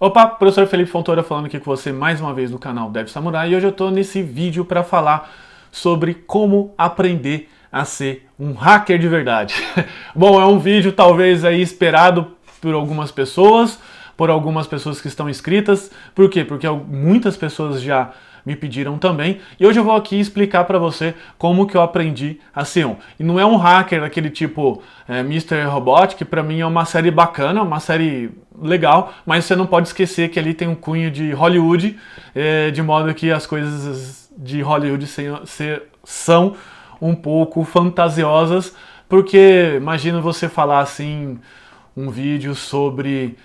Opa, professor Felipe Fontoura falando aqui com você mais uma vez no canal Dev Samurai e hoje eu estou nesse vídeo para falar sobre como aprender a ser um hacker de verdade. Bom, é um vídeo talvez aí esperado por algumas pessoas que estão inscritas. Por quê? Porque muitas pessoas já me pediram também, e hoje eu vou aqui explicar para você como que eu aprendi a ser um. E não é um hacker daquele tipo Mr. Robot, que para mim é uma série bacana, uma série legal, mas você não pode esquecer que ali tem um cunho de Hollywood, de modo que as coisas de Hollywood são um pouco fantasiosas, porque imagina você falar assim, um vídeo sobre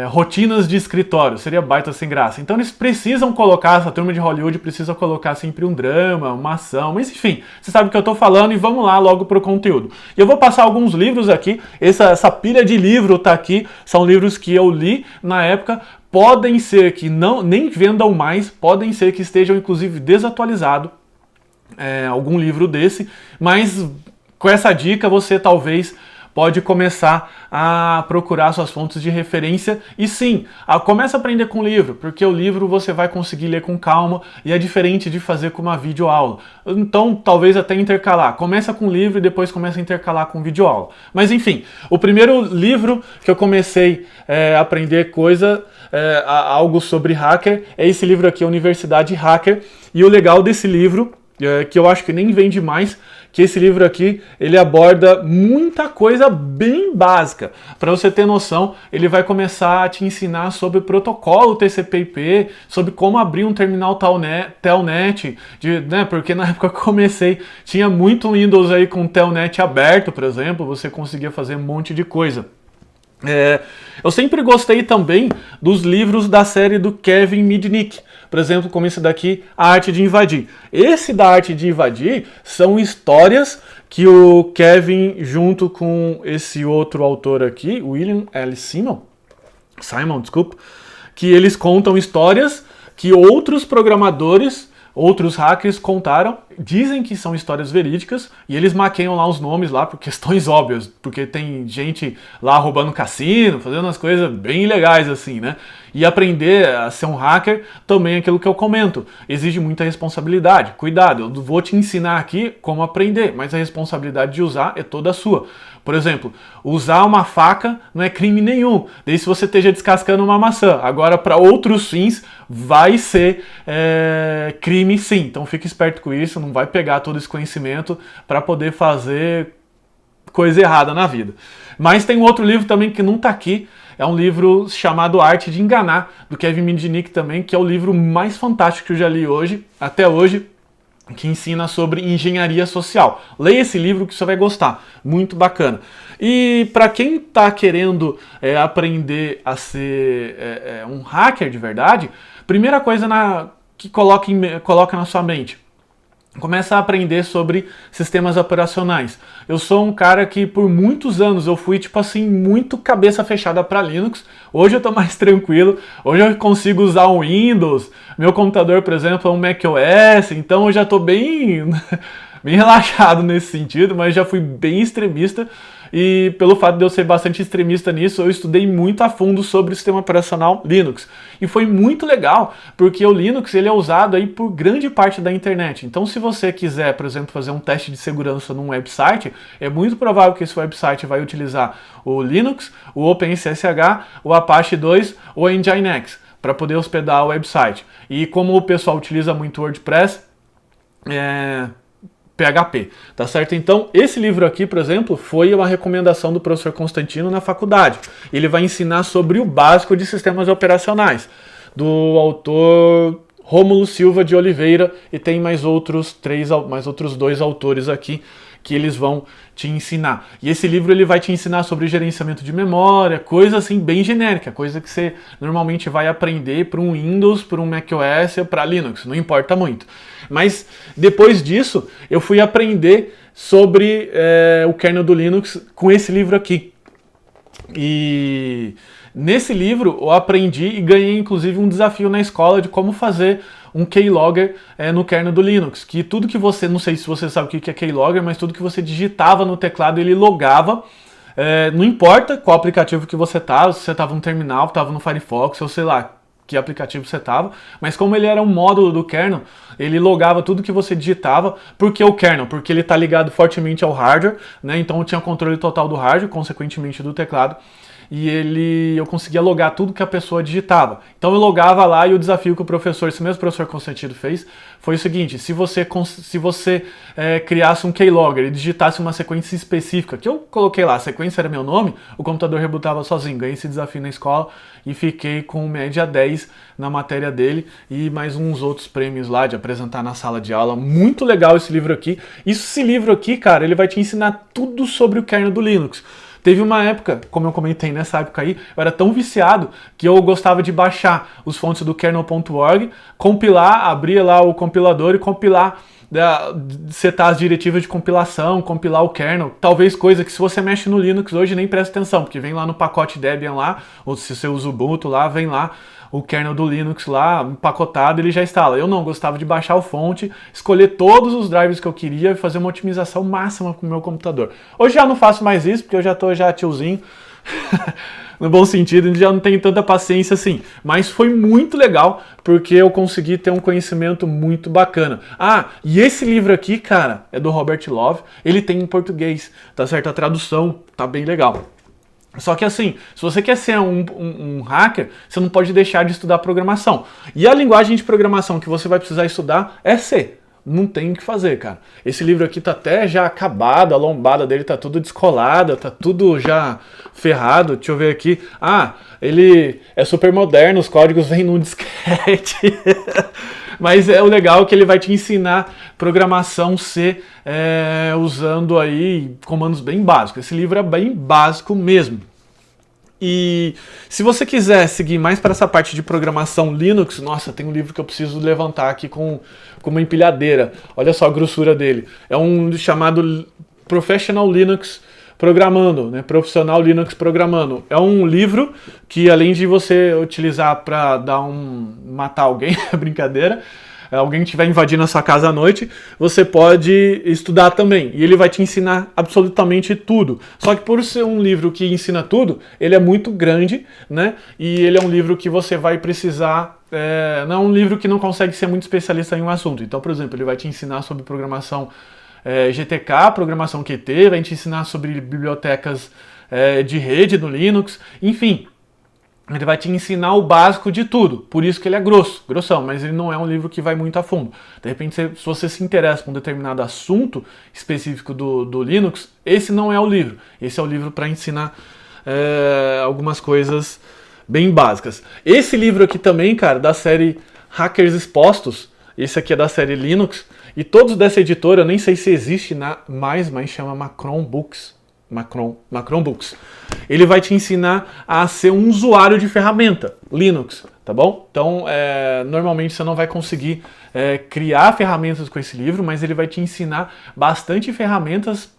rotinas de escritório, seria baita sem graça. Então eles precisam colocar, essa turma de Hollywood precisa colocar sempre um drama, uma ação, mas enfim, você sabe o que eu tô falando e vamos lá logo pro conteúdo. Eu vou passar alguns livros aqui, essa pilha de livro tá aqui, são livros que eu li na época, podem ser que nem vendam mais, podem ser que estejam inclusive desatualizado, algum livro desse, mas com essa dica você talvez pode começar a procurar suas fontes de referência e sim, começa a aprender com o livro, porque o livro você vai conseguir ler com calma e é diferente de fazer com uma videoaula. Então, talvez até intercalar. Começa com o livro e depois começa a intercalar com videoaula. Mas enfim, o primeiro livro que eu comecei a aprender algo sobre hacker, é esse livro aqui, Universidade Hacker, e o legal desse livro, que eu acho que nem vende mais, que esse livro aqui, ele aborda muita coisa bem básica. Para você ter noção, ele vai começar a te ensinar sobre o protocolo TCP/IP, sobre como abrir um terminal Telnet, porque na época que eu comecei, tinha muito Windows aí com Telnet aberto, por exemplo, você conseguia fazer um monte de coisa. Eu sempre gostei também dos livros da série do Kevin Mitnick, por exemplo, como esse daqui, A Arte de Invadir. Esse da Arte de Invadir são histórias que o Kevin, junto com esse outro autor aqui, William L. Simon, que eles contam histórias que outros programadores, outros hackers contaram, dizem que são histórias verídicas e eles maqueiam lá os nomes lá por questões óbvias, porque tem gente lá roubando cassino, fazendo umas coisas bem legais assim, né? E aprender a ser um hacker também é aquilo que eu comento, exige muita responsabilidade. Cuidado, eu vou te ensinar aqui como aprender, mas a responsabilidade de usar é toda sua. Por exemplo, usar uma faca não é crime nenhum, desde se você esteja descascando uma maçã. Agora, para outros fins, vai ser crime sim. Então fique esperto com isso, não vai pegar todo esse conhecimento para poder fazer coisa errada na vida. Mas tem um outro livro também que não está aqui, é um livro chamado Arte de Enganar, do Kevin Mitnick também, que é o livro mais fantástico que eu já li até hoje, que ensina sobre engenharia social. Leia esse livro que você vai gostar, muito bacana. E para quem está querendo aprender a ser um hacker de verdade, primeira coisa que coloca na sua mente, começa a aprender sobre sistemas operacionais. Eu sou um cara que por muitos anos eu fui tipo assim, muito cabeça fechada para Linux. Hoje eu tô mais tranquilo, hoje eu consigo usar o Windows, meu computador, por exemplo, é um macOS, então eu já tô bem relaxado nesse sentido, mas já fui bem extremista. E pelo fato de eu ser bastante extremista nisso, eu estudei muito a fundo sobre o sistema operacional Linux. E foi muito legal, porque o Linux ele é usado aí por grande parte da internet. Então se você quiser, por exemplo, fazer um teste de segurança num website, é muito provável que esse website vai utilizar o Linux, o OpenSSH, o Apache 2 ou a Nginx para poder hospedar o website. E como o pessoal utiliza muito WordPress, PHP, tá certo? Então, esse livro aqui, por exemplo, foi uma recomendação do professor Constantino na faculdade. Ele vai ensinar sobre o básico de sistemas operacionais, do autor Rômulo Silva de Oliveira, e tem mais outros dois autores aqui que eles vão te ensinar. E esse livro ele vai te ensinar sobre gerenciamento de memória, coisa assim bem genérica, coisa que você normalmente vai aprender para um Windows, para um macOS ou para Linux, não importa muito. Mas depois disso, eu fui aprender sobre o kernel do Linux com esse livro aqui. E nesse livro eu aprendi e ganhei inclusive um desafio na escola de como fazer um keylogger no kernel do Linux, que tudo que você, não sei se você sabe o que é keylogger, mas tudo que você digitava no teclado ele logava não importa qual aplicativo que você estava, se você estava no terminal, estava no Firefox, ou sei lá, que aplicativo você estava, mas como ele era um módulo do kernel, ele logava tudo que você digitava. Por que o kernel? Porque ele está ligado fortemente ao hardware, né? Então eu tinha controle total do hardware, consequentemente do teclado, e eu conseguia logar tudo que a pessoa digitava. Então eu logava lá, e o desafio que o professor, esse mesmo professor consentido, fez foi o seguinte: se você criasse um keylogger e digitasse uma sequência específica, que eu coloquei lá, a sequência era meu nome, o computador rebutava sozinho. Ganhei esse desafio na escola e fiquei com média 10 na matéria dele e mais uns outros prêmios lá de apresentar na sala de aula. Muito legal esse livro aqui. Esse livro aqui, cara, ele vai te ensinar tudo sobre o kernel do Linux. Teve uma época, como eu comentei nessa época aí, eu era tão viciado que eu gostava de baixar os fontes do kernel.org, compilar, abrir lá o compilador e compilar, setar as diretivas de compilação, compilar o kernel, talvez coisa que se você mexe no Linux hoje nem presta atenção, porque vem lá no pacote Debian lá, ou se você usa o Ubuntu lá, vem lá o kernel do Linux lá, empacotado, ele já instala. Eu não, gostava de baixar a fonte, escolher todos os drivers que eu queria e fazer uma otimização máxima com o meu computador. Hoje já não faço mais isso, porque eu já tô tiozinho, no bom sentido, já não tenho tanta paciência assim. Mas foi muito legal, porque eu consegui ter um conhecimento muito bacana. Ah, e esse livro aqui, cara, é do Robert Love, ele tem em português, tá certo? A tradução tá bem legal. Só que assim, se você quer ser um hacker, você não pode deixar de estudar programação. E a linguagem de programação que você vai precisar estudar é C. Não tem o que fazer, cara. Esse livro aqui tá até já acabado, a lombada dele tá tudo descolada, tá tudo já ferrado. Deixa eu ver aqui. Ah, ele é super moderno, os códigos vêm num disquete. Mas o legal é que ele vai te ensinar programação C usando aí comandos bem básicos. Esse livro é bem básico mesmo. E se você quiser seguir mais para essa parte de programação Linux, nossa, tem um livro que eu preciso levantar aqui com uma empilhadeira. Olha só a grossura dele. É um chamado Professional Linux Programando, né? Profissional Linux Programando. É um livro que, além de você utilizar para matar alguém, brincadeira, alguém estiver invadindo a sua casa à noite, você pode estudar também. E ele vai te ensinar absolutamente tudo. Só que por ser um livro que ensina tudo, ele é muito grande, né? E ele é um livro que você vai precisar... não é um livro que não consegue ser muito especialista em um assunto. Então, por exemplo, ele vai te ensinar sobre programação GTK, programação Qt, vai te ensinar sobre bibliotecas de rede no Linux, enfim... Ele vai te ensinar o básico de tudo, por isso que ele é grossão, mas ele não é um livro que vai muito a fundo. De repente, se você se interessa por um determinado assunto específico do Linux, esse não é o livro. Esse é o livro para ensinar algumas coisas bem básicas. Esse livro aqui também, cara, da série Hackers Expostos, esse aqui é da série Linux, e todos dessa editora, eu nem sei se existe mais, mas chama Macron Books. Macron Books. Ele vai te ensinar a ser um usuário de ferramenta Linux, tá bom? Então, normalmente você não vai conseguir criar ferramentas com esse livro, mas ele vai te ensinar bastante ferramentas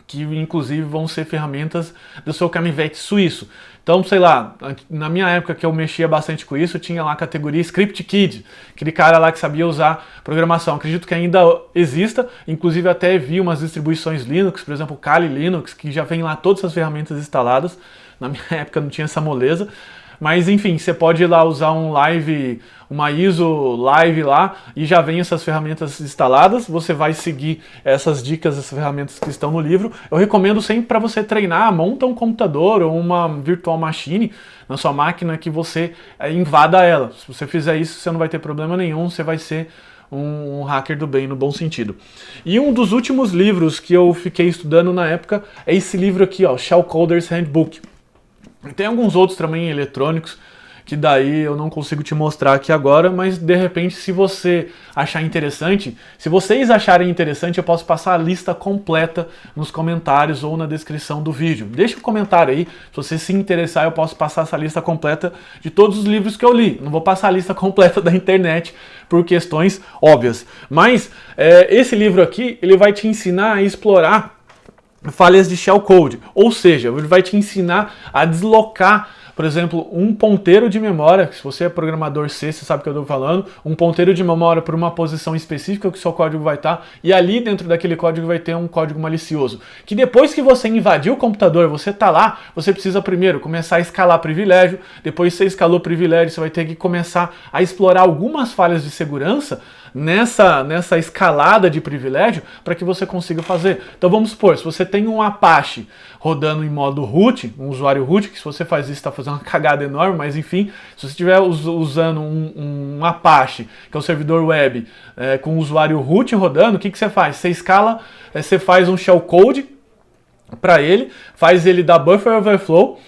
que, inclusive, vão ser ferramentas do seu canivete suíço. Então, sei lá, na minha época que eu mexia bastante com isso, tinha lá a categoria Script Kid, aquele cara lá que sabia usar programação. Acredito que ainda exista, inclusive até vi umas distribuições Linux, por exemplo, o Kali Linux, que já vem lá todas as ferramentas instaladas. Na minha época não tinha essa moleza. Mas enfim, você pode ir lá usar uma ISO Live lá e já vem essas ferramentas instaladas. Você vai seguir essas dicas, essas ferramentas que estão no livro. Eu recomendo sempre para você treinar, monta um computador ou uma virtual machine na sua máquina que você invada ela. Se você fizer isso, você não vai ter problema nenhum, você vai ser um hacker do bem, no bom sentido. E um dos últimos livros que eu fiquei estudando na época é esse livro aqui, ó, Shell Coder's Handbook. Tem alguns outros também eletrônicos, que daí eu não consigo te mostrar aqui agora, mas de repente, se você achar interessante, se vocês acharem interessante, eu posso passar a lista completa nos comentários ou na descrição do vídeo. Deixa um comentário aí, se você se interessar, eu posso passar essa lista completa de todos os livros que eu li. Não vou passar a lista completa da internet por questões óbvias. Mas esse livro aqui, ele vai te ensinar a explorar falhas de shellcode, ou seja, ele vai te ensinar a deslocar por exemplo, um ponteiro de memória, se você é programador C, você sabe o que eu estou falando, um ponteiro de memória para uma posição específica que o seu código vai estar, e ali dentro daquele código vai ter um código malicioso, que depois que você invadir o computador, você está lá, você precisa primeiro começar a escalar privilégio, depois você escalou privilégio, você vai ter que começar a explorar algumas falhas de segurança nessa escalada de privilégio para que você consiga fazer. Então vamos supor, se você tem um Apache rodando em modo root, um usuário root, que se você faz isso está fazendo uma cagada enorme, mas enfim, se você estiver usando um Apache, que é um servidor web, com o usuário root rodando, o que você faz? Você escala, você faz um shellcode para ele, faz ele dar buffer overflow,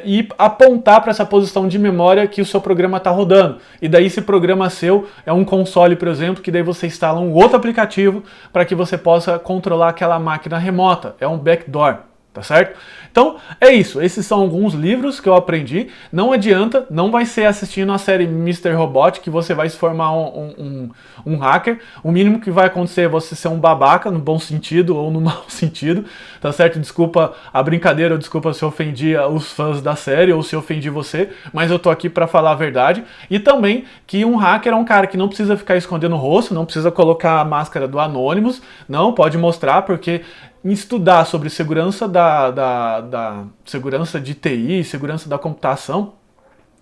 e apontar para essa posição de memória que o seu programa está rodando. E daí esse programa seu é um console, por exemplo, que daí você instala um outro aplicativo para que você possa controlar aquela máquina remota. É um backdoor, tá certo? Então é isso, esses são alguns livros que eu aprendi. Não adianta, não vai ser assistindo a série Mr. Robot que você vai se formar um hacker. O mínimo que vai acontecer é você ser um babaca, no bom sentido ou no mau sentido, tá certo? Desculpa a brincadeira, ou desculpa se eu ofendi os fãs da série ou se eu ofendi você, mas eu tô aqui para falar a verdade. E também que um hacker é um cara que não precisa ficar escondendo o rosto, não precisa colocar a máscara do Anonymous, não, pode mostrar, porque estudar sobre segurança da segurança de TI, segurança da computação,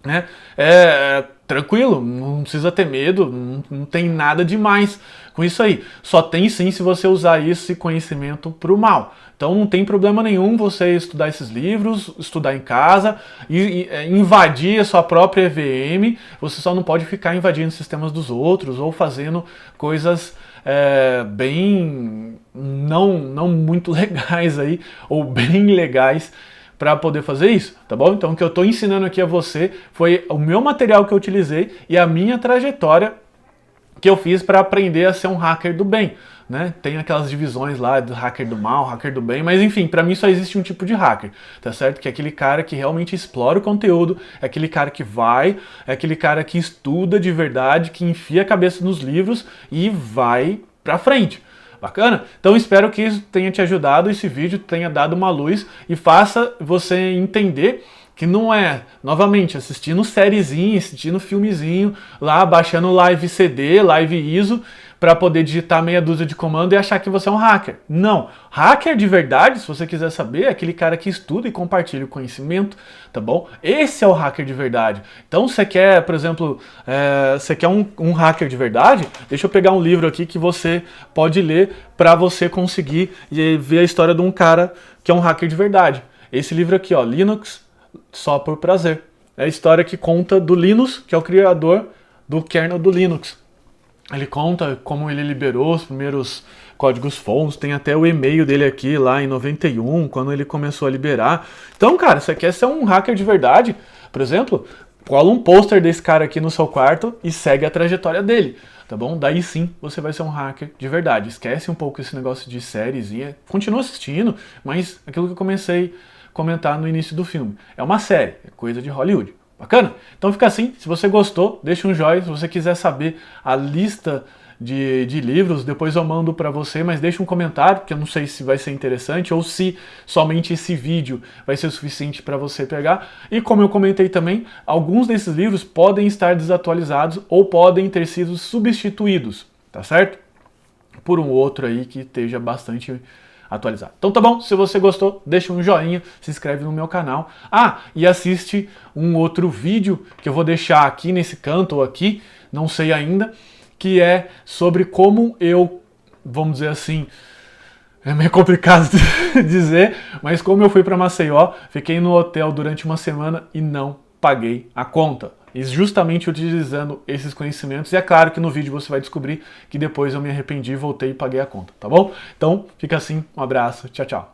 né, é tranquilo, não precisa ter medo, não tem nada demais com isso aí. Só tem sim se você usar esse conhecimento para o mal. Então não tem problema nenhum você estudar esses livros, estudar em casa, e invadir a sua própria EVM. Você só não pode ficar invadindo sistemas dos outros ou fazendo coisas bem não muito legais aí, ou bem legais, para poder fazer isso, tá bom? Então o que eu estou ensinando aqui a você foi o meu material que eu utilizei e a minha trajetória que eu fiz para aprender a ser um hacker do bem, né? Tem aquelas divisões lá do hacker do mal, hacker do bem, mas enfim, para mim só existe um tipo de hacker, tá certo? Que é aquele cara que realmente explora o conteúdo, é aquele cara que é aquele cara que estuda de verdade, que enfia a cabeça nos livros e vai pra frente. Bacana? Então espero que isso tenha te ajudado, esse vídeo tenha dado uma luz e faça você entender que não é, novamente, assistindo sériezinha, assistindo filmezinho, lá baixando live CD, live ISO, para poder digitar meia dúzia de comando e achar que você é um hacker. Não. Hacker de verdade, se você quiser saber, é aquele cara que estuda e compartilha o conhecimento, tá bom? Esse é o hacker de verdade. Então, você quer, por exemplo, você quer um hacker de verdade? Deixa eu pegar um livro aqui que você pode ler para você conseguir ver a história de um cara que é um hacker de verdade. Esse livro aqui, ó, Linux Só por Prazer. É a história que conta do Linus, que é o criador do kernel do Linux. Ele conta como ele liberou os primeiros códigos fontes, tem até o e-mail dele aqui lá em 91, quando ele começou a liberar. Então, cara, você quer ser um hacker de verdade? Por exemplo, cola um pôster desse cara aqui no seu quarto e segue a trajetória dele, tá bom? Daí sim você vai ser um hacker de verdade. Esquece um pouco esse negócio de sériezinha, continua assistindo, mas aquilo que eu comecei a comentar no início do filme. É uma série, é coisa de Hollywood. Bacana? Então fica assim, se você gostou, deixa um joinha, se você quiser saber a lista de livros, depois eu mando para você, mas deixa um comentário, porque eu não sei se vai ser interessante ou se somente esse vídeo vai ser suficiente para você pegar. E como eu comentei também, alguns desses livros podem estar desatualizados ou podem ter sido substituídos, tá certo? Por um outro aí que esteja bastante atualizado. Então tá bom, se você gostou, deixa um joinha, se inscreve no meu canal. Ah, e assiste um outro vídeo que eu vou deixar aqui nesse canto ou aqui, não sei ainda, que é sobre como eu, vamos dizer assim, é meio complicado de dizer, mas como eu fui para Maceió, fiquei no hotel durante uma semana e não paguei a conta. E justamente utilizando esses conhecimentos, e é claro que no vídeo você vai descobrir que depois eu me arrependi, voltei e paguei a conta, tá bom? Então, fica assim, um abraço, tchau, tchau.